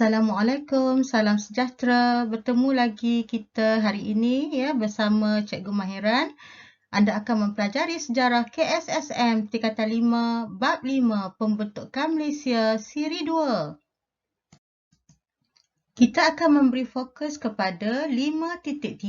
Assalamualaikum, salam sejahtera. Bertemu lagi kita hari ini ya bersama Cikgu Mahiran. Anda akan mempelajari sejarah KSSM tingkatan 5 bab 5 Pembentukan Malaysia Siri 2. Kita akan memberi fokus kepada 5.3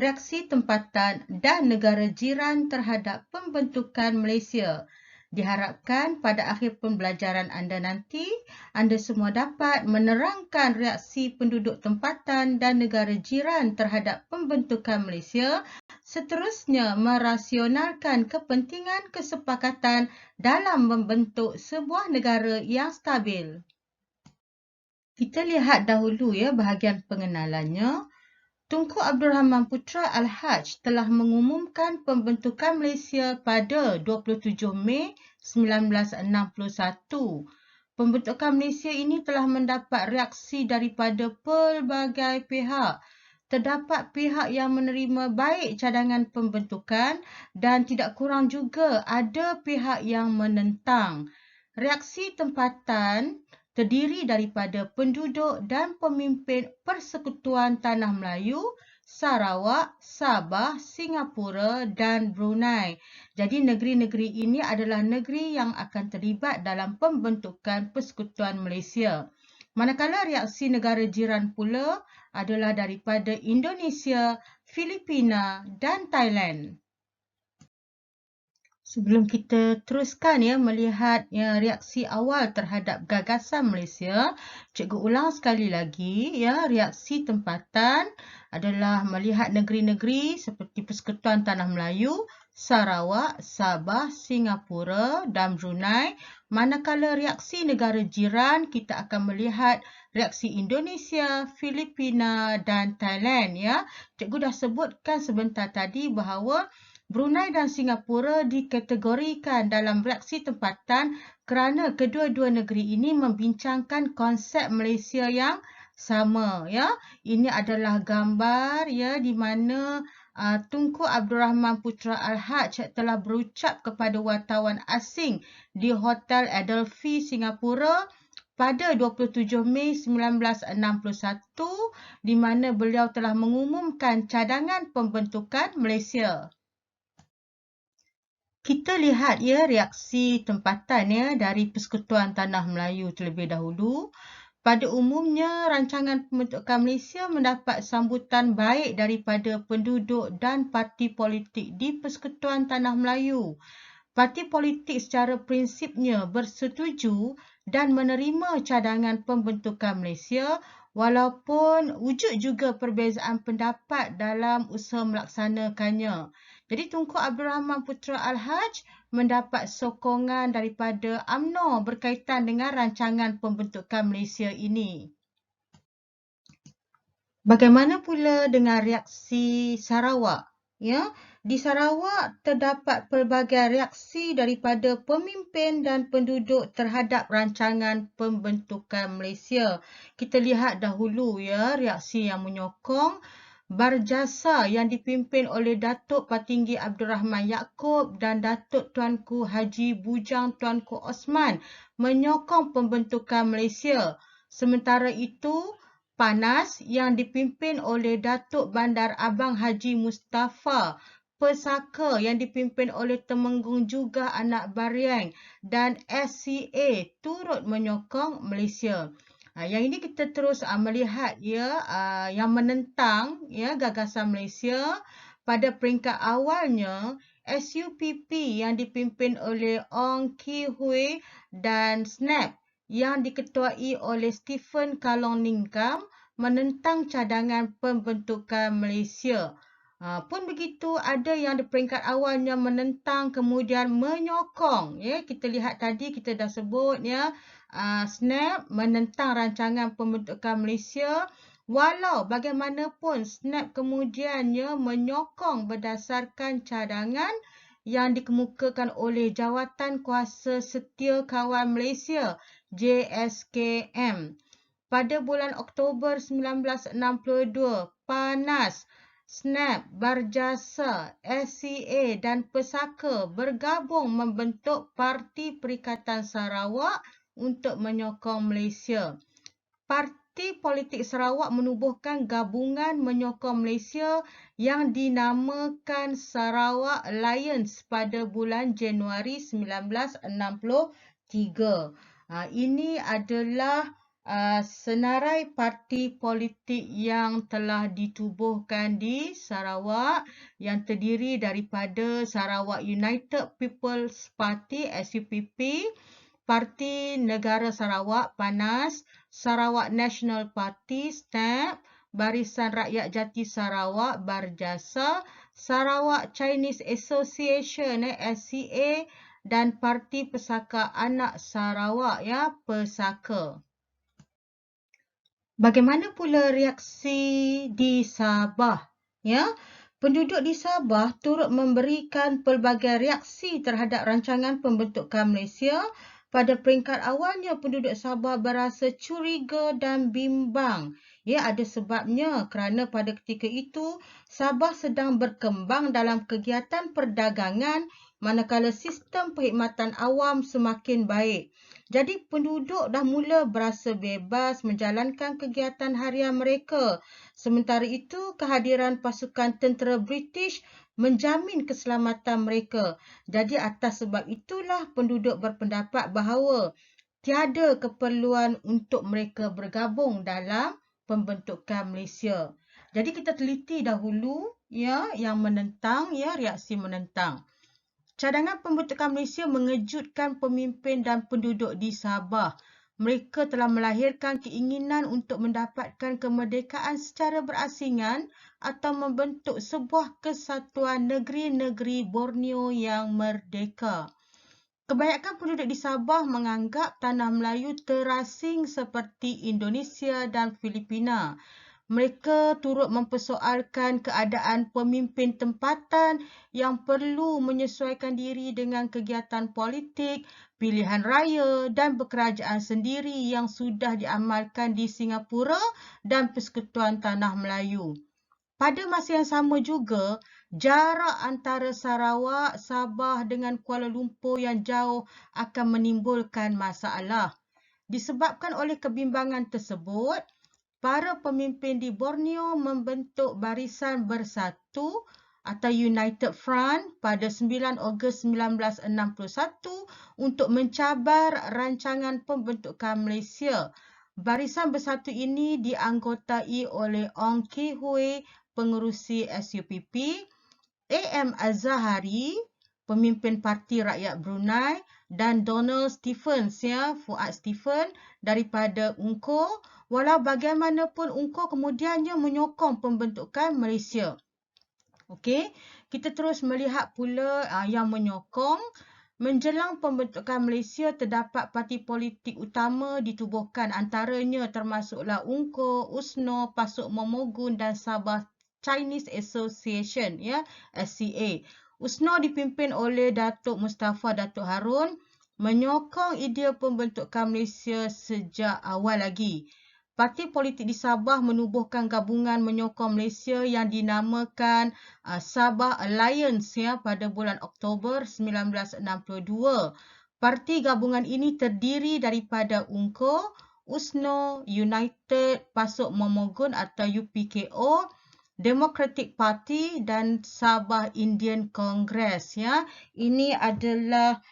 reaksi tempatan dan negara jiran terhadap pembentukan Malaysia. Diharapkan pada akhir pembelajaran anda nanti, anda semua dapat menerangkan reaksi penduduk tempatan dan negara jiran terhadap pembentukan Malaysia, seterusnya merasionalkan kepentingan kesepakatan dalam membentuk sebuah negara yang stabil. Kita lihat dahulu ya bahagian pengenalannya. Tunku Abdul Rahman Putra Al-Haj telah mengumumkan pembentukan Malaysia pada 27 Mei 1961. Pembentukan Malaysia ini telah mendapat reaksi daripada pelbagai pihak. Terdapat pihak yang menerima baik cadangan pembentukan dan tidak kurang juga ada pihak yang menentang. Reaksi tempatan terdiri daripada penduduk dan pemimpin Persekutuan Tanah Melayu, Sarawak, Sabah, Singapura dan Brunei. Jadi negeri-negeri ini adalah negeri yang akan terlibat dalam pembentukan Persekutuan Malaysia. Manakala reaksi negara jiran pula adalah daripada Indonesia, Filipina dan Thailand. Sebelum kita teruskan ya melihat ya, reaksi awal terhadap gagasan Malaysia, cikgu ulang sekali lagi ya, reaksi tempatan adalah melihat negeri-negeri seperti Persekutuan Tanah Melayu, Sarawak, Sabah, Singapura dan Brunei. Manakala reaksi negara jiran, kita akan melihat reaksi Indonesia, Filipina dan Thailand ya. Cikgu dah sebutkan sebentar tadi bahawa Brunei dan Singapura dikategorikan dalam reaksi tempatan kerana kedua-dua negeri ini membincangkan konsep Malaysia yang sama ya. Ini adalah gambar ya di mana Tunku Abdul Rahman Putra Al-Haj telah berucap kepada wartawan asing di Hotel Adelphi Singapura pada 27 Mei 1961 di mana beliau telah mengumumkan cadangan pembentukan Malaysia. Kita lihat ya reaksi tempatan ya dari Persekutuan Tanah Melayu terlebih dahulu. Pada umumnya, rancangan pembentukan Malaysia mendapat sambutan baik daripada penduduk dan parti politik di Persekutuan Tanah Melayu. Parti politik secara prinsipnya bersetuju dan menerima cadangan pembentukan Malaysia walaupun wujud juga perbezaan pendapat dalam usaha melaksanakannya. Jadi Tunku Abdul Rahman Putra Al-Haj mendapat sokongan daripada UMNO berkaitan dengan rancangan pembentukan Malaysia ini. Bagaimana pula dengan reaksi Sarawak? Ya, di Sarawak terdapat pelbagai reaksi daripada pemimpin dan penduduk terhadap rancangan pembentukan Malaysia. Kita lihat dahulu ya reaksi yang menyokong. Barjasa yang dipimpin oleh Datuk Patinggi Abdul Rahman Yaakob dan Datuk Tuanku Haji Bujang Tuanku Osman menyokong pembentukan Malaysia. Sementara itu, PANAS yang dipimpin oleh Datuk Bandar Abang Haji Mustafa, Pesaka yang dipimpin oleh Temenggung juga Anak Bariang dan SCA turut menyokong Malaysia. Yang ini kita terus melihat ya yang menentang ya gagasan Malaysia. Pada peringkat awalnya SUPP yang dipimpin oleh Ong Ki Hui dan SNAP yang diketuai oleh Stephen Kalong Ningkam menentang cadangan pembentukan Malaysia. Pun begitu ada yang di peringkat awalnya menentang kemudian menyokong ya. Kita lihat tadi kita dah sebut ya SNAP menentang rancangan pembentukan Malaysia walau bagaimanapun SNAP kemudiannya menyokong berdasarkan cadangan yang dikemukakan oleh Jawatan Kuasa Setia Kawan Malaysia JSKM. Pada bulan Oktober 1962, PANAS, SNAP, Barjasa, SCA dan Pesaka bergabung membentuk Parti Perikatan Sarawak untuk menyokong Malaysia. Parti Politik Sarawak menubuhkan gabungan menyokong Malaysia yang dinamakan Sarawak Alliance pada bulan Januari 1963. Ini adalah senarai parti politik yang telah ditubuhkan di Sarawak yang terdiri daripada Sarawak United People's Party SUPP, Parti Negara Sarawak PANAS, Sarawak National Party SNAP, Barisan Rakyat Jati Sarawak Barjasa, Sarawak Chinese Association SCA dan Parti Pesaka Anak Sarawak Pesaka. Bagaimana pula reaksi di Sabah? Penduduk di Sabah turut memberikan pelbagai reaksi terhadap rancangan pembentukan Malaysia. Pada peringkat awalnya, penduduk Sabah berasa curiga dan bimbang. Ada sebabnya kerana pada ketika itu, Sabah sedang berkembang dalam kegiatan perdagangan manakala sistem perkhidmatan awam semakin baik. Jadi penduduk dah mula berasa bebas menjalankan kegiatan harian mereka. Sementara itu, kehadiran pasukan tentera British menjamin keselamatan mereka. Jadi atas sebab itulah penduduk berpendapat bahawa tiada keperluan untuk mereka bergabung dalam pembentukan Malaysia. Jadi kita teliti dahulu yang menentang, reaksi menentang. Cadangan pembentukan Malaysia mengejutkan pemimpin dan penduduk di Sabah. Mereka telah melahirkan keinginan untuk mendapatkan kemerdekaan secara berasingan atau membentuk sebuah kesatuan negeri-negeri Borneo yang merdeka. Kebanyakan penduduk di Sabah menganggap tanah Melayu terasing seperti Indonesia dan Filipina. Mereka turut mempersoalkan keadaan pemimpin tempatan yang perlu menyesuaikan diri dengan kegiatan politik, pilihan raya dan berkerajaan sendiri yang sudah diamalkan di Singapura dan Persekutuan Tanah Melayu. Pada masa yang sama juga, jarak antara Sarawak, Sabah dengan Kuala Lumpur yang jauh akan menimbulkan masalah. Disebabkan oleh kebimbangan tersebut, para pemimpin di Borneo membentuk Barisan Bersatu atau United Front pada 9 Ogos 1961 untuk mencabar rancangan pembentukan Malaysia. Barisan Bersatu ini dianggotai oleh Ong Ki Hui, pengerusi SUPP, A.M. Az-Zahari, pemimpin Parti Rakyat Brunei, dan Donald Stephens, Fuad Stephen daripada UMNO. Walau bagaimanapun, UMNO kemudiannya menyokong pembentukan Malaysia. Okey, kita terus melihat pula yang menyokong. Menjelang pembentukan Malaysia, terdapat parti politik utama ditubuhkan, antaranya termasuklah UMNO, USNO, Pasuk Momogun dan Sabah Chinese Association, SCA. USNO dipimpin oleh Datuk Mustafa Datuk Harun, menyokong idea pembentukan Malaysia sejak awal lagi. Parti politik di Sabah menubuhkan gabungan menyokong Malaysia yang dinamakan Sabah Alliance pada bulan Oktober 1962. Parti gabungan ini terdiri daripada UMNO, USNO, United Pasuk Momogun atau UPKO, Democratic Party dan Sabah Indian Congress. Ini adalah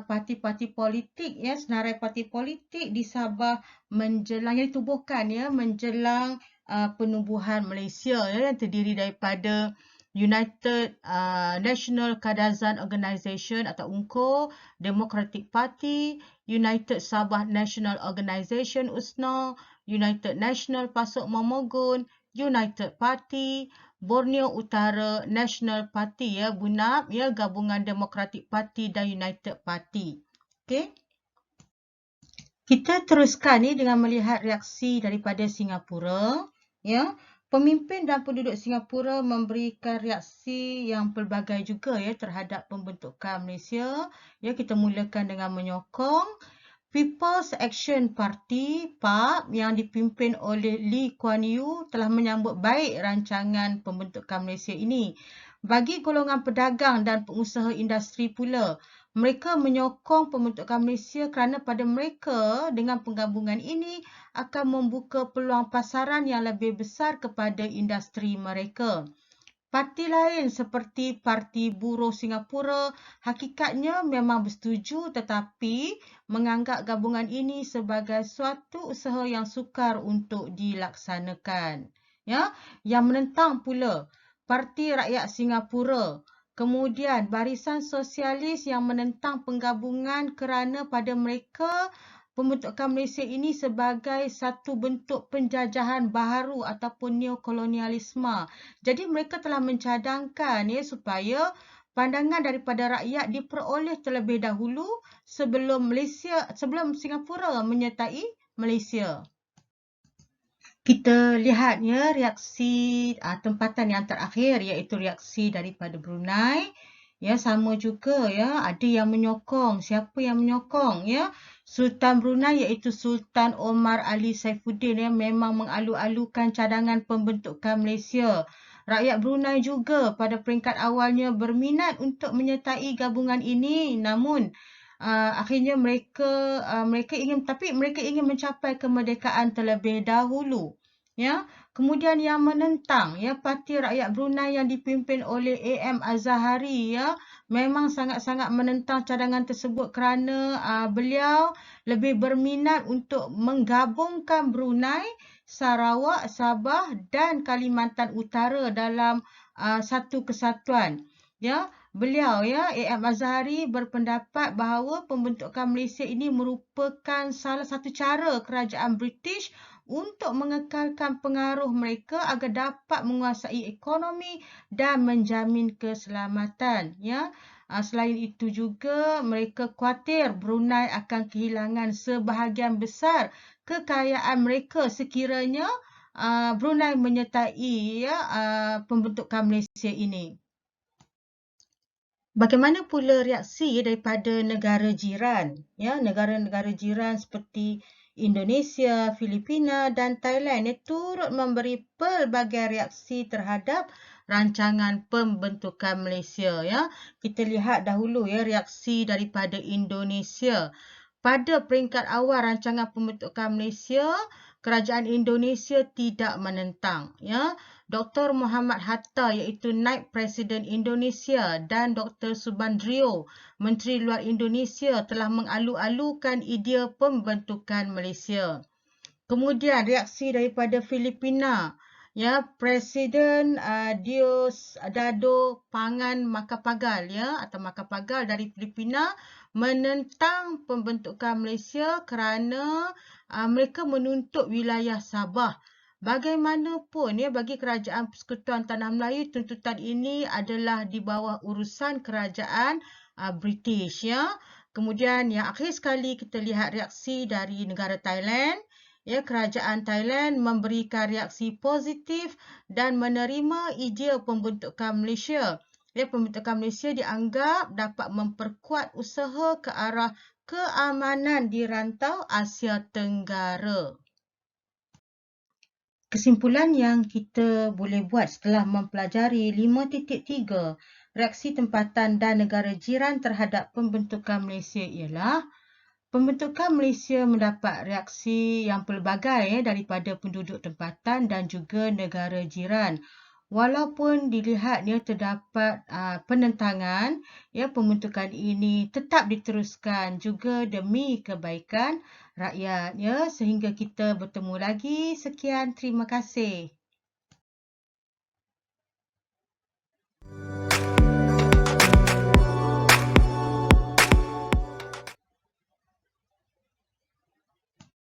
parti-parti politik, senarai parti politik di Sabah menjelang yang ditubuhkan menjelang penubuhan Malaysia yang terdiri daripada United National Kadazan Organisation atau UMNO, Democratic Party, United Sabah National Organisation USNO, United National Pasuk Momogun, United Party, Borneo Utara National Party BUNAP Gabungan Democratic Party dan United Party. Okey. Kita teruskan dengan melihat reaksi daripada Singapura. Pemimpin dan penduduk Singapura memberikan reaksi yang pelbagai juga terhadap pembentukan Malaysia. Kita mulakan dengan menyokong. People's Action Party (PAP) yang dipimpin oleh Lee Kuan Yew telah menyambut baik rancangan pembentukan Malaysia ini. Bagi golongan pedagang dan pengusaha industri pula, Mereka menyokong pembentukan Malaysia kerana pada mereka dengan penggabungan ini akan membuka peluang pasaran yang lebih besar kepada industri mereka. Parti lain seperti Parti Buruh Singapura hakikatnya memang bersetuju tetapi menganggap gabungan ini sebagai suatu usaha yang sukar untuk dilaksanakan. Ya, yang menentang pula Parti Rakyat Singapura. Kemudian Barisan Sosialis yang menentang penggabungan kerana pada mereka pembentukan Malaysia ini sebagai satu bentuk penjajahan baharu ataupun neokolonialisme. Jadi mereka telah mencadangkan supaya pandangan daripada rakyat diperoleh terlebih dahulu sebelum Singapura menyertai Malaysia. Kita lihat reaksi tempatan yang terakhir iaitu reaksi daripada Brunei. Ya, sama juga ada yang menyokong. Siapa yang menyokong Sultan Brunei iaitu Sultan Omar Ali Saifuddin memang mengalu-alukan cadangan pembentukan Malaysia. Rakyat Brunei juga pada peringkat awalnya berminat untuk menyertai gabungan ini, namun akhirnya mereka ingin mencapai kemerdekaan terlebih dahulu. Kemudian yang menentang Parti Rakyat Brunei yang dipimpin oleh AM Az-Zahari memang sangat-sangat menentang cadangan tersebut kerana beliau lebih berminat untuk menggabungkan Brunei, Sarawak, Sabah dan Kalimantan Utara dalam satu kesatuan. Beliau AM Az-Zahari berpendapat bahawa pembentukan Malaysia ini merupakan salah satu cara kerajaan British untuk mengekalkan pengaruh mereka agar dapat menguasai ekonomi dan menjamin keselamatan. Selain itu juga mereka khawatir Brunei akan kehilangan sebahagian besar kekayaan mereka sekiranya Brunei menyertai pembentukan Malaysia ini. Bagaimana pula reaksi daripada negara jiran? Negara-negara jiran seperti Indonesia, Filipina dan Thailand turut memberi pelbagai reaksi terhadap rancangan pembentukan Malaysia. Kita lihat dahulu reaksi daripada Indonesia. Pada peringkat awal rancangan pembentukan Malaysia, kerajaan Indonesia tidak menentang. Dr. Muhammad Hatta iaitu Naib Presiden Indonesia dan Dr. Subandrio, Menteri Luar Indonesia telah mengalu-alukan idea pembentukan Malaysia. Kemudian reaksi daripada Filipina, Presiden Diosdado Pangan Macapagal atau Macapagal dari Filipina menentang pembentukan Malaysia kerana mereka menuntut wilayah Sabah. Bagaimanapun bagi Kerajaan Persekutuan Tanah Melayu tuntutan ini adalah di bawah urusan kerajaan British. Kemudian yang akhir sekali kita lihat reaksi dari negara Thailand. Kerajaan Thailand memberikan reaksi positif dan menerima idea pembentukan Malaysia. Pembentukan Malaysia dianggap dapat memperkuat usaha ke arah keamanan di rantau Asia Tenggara. Kesimpulan yang kita boleh buat setelah mempelajari 5.3 reaksi tempatan dan negara jiran terhadap pembentukan Malaysia ialah pembentukan Malaysia mendapat reaksi yang pelbagai daripada penduduk tempatan dan juga negara jiran. Walaupun dilihat terdapat penentangan, pembentukan ini tetap diteruskan juga demi kebaikan rakyat. Sehingga kita bertemu lagi. Sekian, terima kasih.